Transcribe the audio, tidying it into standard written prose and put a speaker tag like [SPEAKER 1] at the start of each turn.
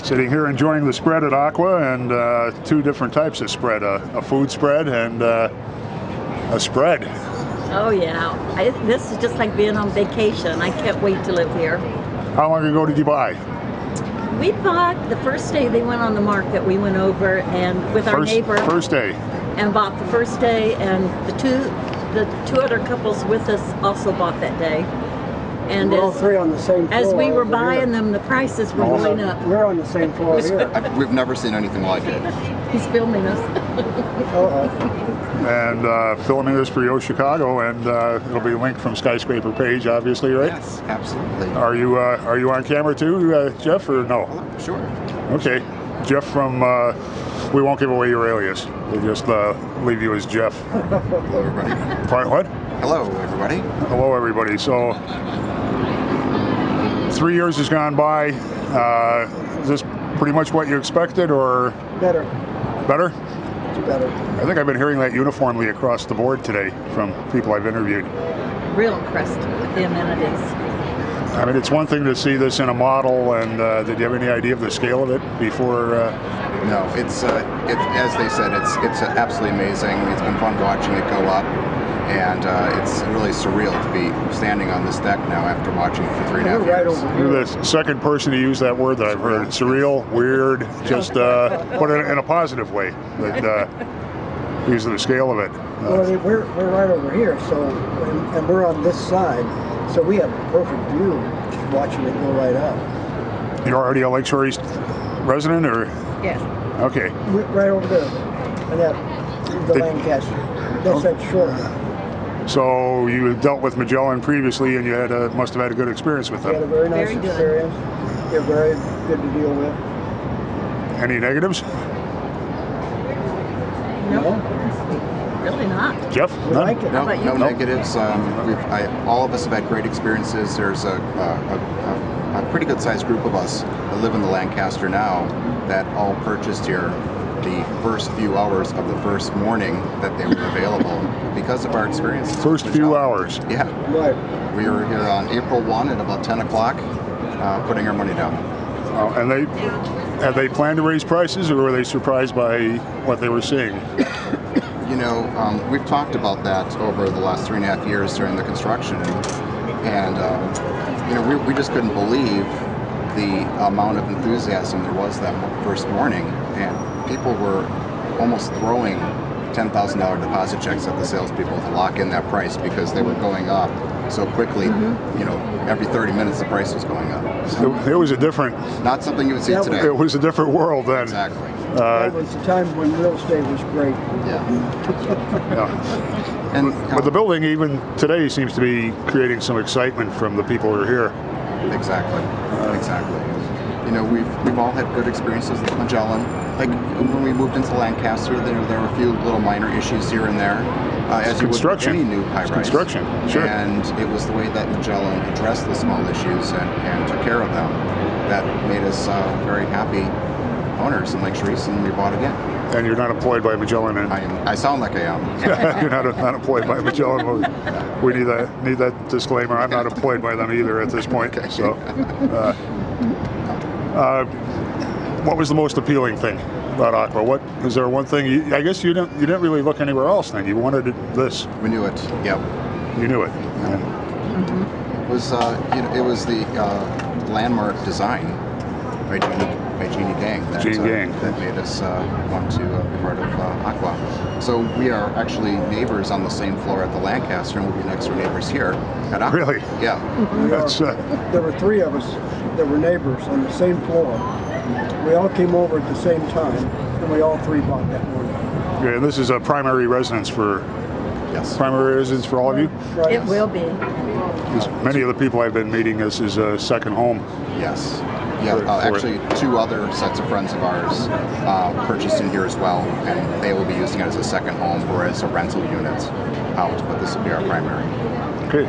[SPEAKER 1] Sitting here enjoying the spread at Aqua, and two different types of spread, a food spread and a spread.
[SPEAKER 2] Oh yeah, this is just like being on vacation. I can't wait to live here.
[SPEAKER 1] How long ago did you buy?
[SPEAKER 2] We bought the first day they went on the market. We went over and with our neighbor.
[SPEAKER 1] First day.
[SPEAKER 2] And bought the first day, and the two other couples with us also bought that day. And
[SPEAKER 3] we're all three on the same floor.
[SPEAKER 2] As we were buying them, the prices were going up.
[SPEAKER 3] We're on the same floor here.
[SPEAKER 4] We've never seen anything like it.
[SPEAKER 2] He's filming us.
[SPEAKER 1] And filming this for YoChicago, and it'll be linked from Skyscraper page, obviously, right?
[SPEAKER 4] Yes, absolutely.
[SPEAKER 1] Are you on camera too, Jeff, or no?
[SPEAKER 4] Sure.
[SPEAKER 1] Okay, Jeff from. We won't give away your alias. We'll just leave you as Jeff.
[SPEAKER 4] Hello, everybody.
[SPEAKER 1] What?
[SPEAKER 4] Hello, everybody.
[SPEAKER 1] Hello, everybody. So, 3 years has gone by. Is this pretty much what you expected, or
[SPEAKER 3] better?
[SPEAKER 1] Better?
[SPEAKER 3] It's better.
[SPEAKER 1] I think I've been hearing that uniformly across the board today from people I've interviewed.
[SPEAKER 2] Real impressed with the amenities.
[SPEAKER 1] I mean, it's one thing to see this in a model, and did you have any idea of the scale of it before?
[SPEAKER 4] No, it's as they said, it's absolutely amazing. It's been fun watching it go up, and it's really surreal to be standing on this deck now after watching it for 3.5 years.
[SPEAKER 1] You're the second person to use that word that I've heard. Surreal, weird, just put it in a positive way. That using the scale of it.
[SPEAKER 3] Well, we're right over here, so and we're on this side, so we have a perfect view just watching it go right up.
[SPEAKER 1] You're already a Lakeshore East resident, or?
[SPEAKER 2] Yes.
[SPEAKER 1] Okay.
[SPEAKER 3] Right over there, and that the Lancaster. That's that short.
[SPEAKER 1] So you dealt with Magellan previously, and you must have had a good experience with them.
[SPEAKER 3] We had a very nice experience. They're very good to deal with.
[SPEAKER 1] Any negatives?
[SPEAKER 2] No. Really not.
[SPEAKER 1] Jeff?
[SPEAKER 3] We like it.
[SPEAKER 4] No negatives. All of us have had great experiences. There's a pretty good sized group of us that live in the Lancaster now that all purchased here the first few hours of the first morning that they were available because of our experience.
[SPEAKER 1] First few hours?
[SPEAKER 4] Yeah.
[SPEAKER 3] Right.
[SPEAKER 4] We were here on April 1 at about 10 o'clock putting our money down.
[SPEAKER 1] And had they planned to raise prices, or were they surprised by what they were seeing?
[SPEAKER 4] You know, we've talked about that over the last 3.5 years during the construction, and you know, we just couldn't believe the amount of enthusiasm there was that first morning, and people were almost throwing $10,000 deposit checks at the salespeople to lock in that price because they were going up so quickly. You know, every 30 minutes the price was going up. So
[SPEAKER 1] it was a different.
[SPEAKER 4] Not something you would see today.
[SPEAKER 1] It was a different world then.
[SPEAKER 4] Exactly.
[SPEAKER 3] That was the time when real estate was great.
[SPEAKER 1] Yeah.
[SPEAKER 4] And
[SPEAKER 1] but the building even today seems to be creating some excitement from the people who are here.
[SPEAKER 4] Exactly. Exactly. You know, we've all had good experiences with Magellan. Like when we moved into Lancaster, there were a few little minor issues here and there, as you would with any new high-rise.
[SPEAKER 1] Construction, sure.
[SPEAKER 4] And it was the way that Magellan addressed the small issues and took care of them that made us very happy owners in Lakeshore East, and we bought again.
[SPEAKER 1] And you're not employed by Magellan?
[SPEAKER 4] I sound like I am.
[SPEAKER 1] You're not employed by Magellan. We need that disclaimer. I'm not employed by them either at this point. Okay. So, what was the most appealing thing about Aqua? What is there one thing? I guess you didn't really look anywhere else. Then you wanted this.
[SPEAKER 4] We knew it. Yep.
[SPEAKER 1] You knew it.
[SPEAKER 4] Yeah. It was it was the landmark design by Jeannie Gang that made us want to be part of Aqua. So we are actually neighbors on the same floor at the Lancaster, and we'll be next door neighbors here at Aqua.
[SPEAKER 1] Really?
[SPEAKER 4] Yeah.
[SPEAKER 3] There were three of us that were neighbors on the same floor. We all came over at the same time, and we all three bought that morning.
[SPEAKER 1] Yeah, and this is a primary residence for.
[SPEAKER 4] Yes.
[SPEAKER 1] Primary residence for all of you?
[SPEAKER 3] Right.
[SPEAKER 2] It will be.
[SPEAKER 1] Many of the people I've been meeting, this is a second home.
[SPEAKER 4] Yes. Yeah, actually, two other sets of friends of ours purchased in here as well, and they will be using it as a second home or as a rental unit out, but this will be our primary.
[SPEAKER 1] Okay.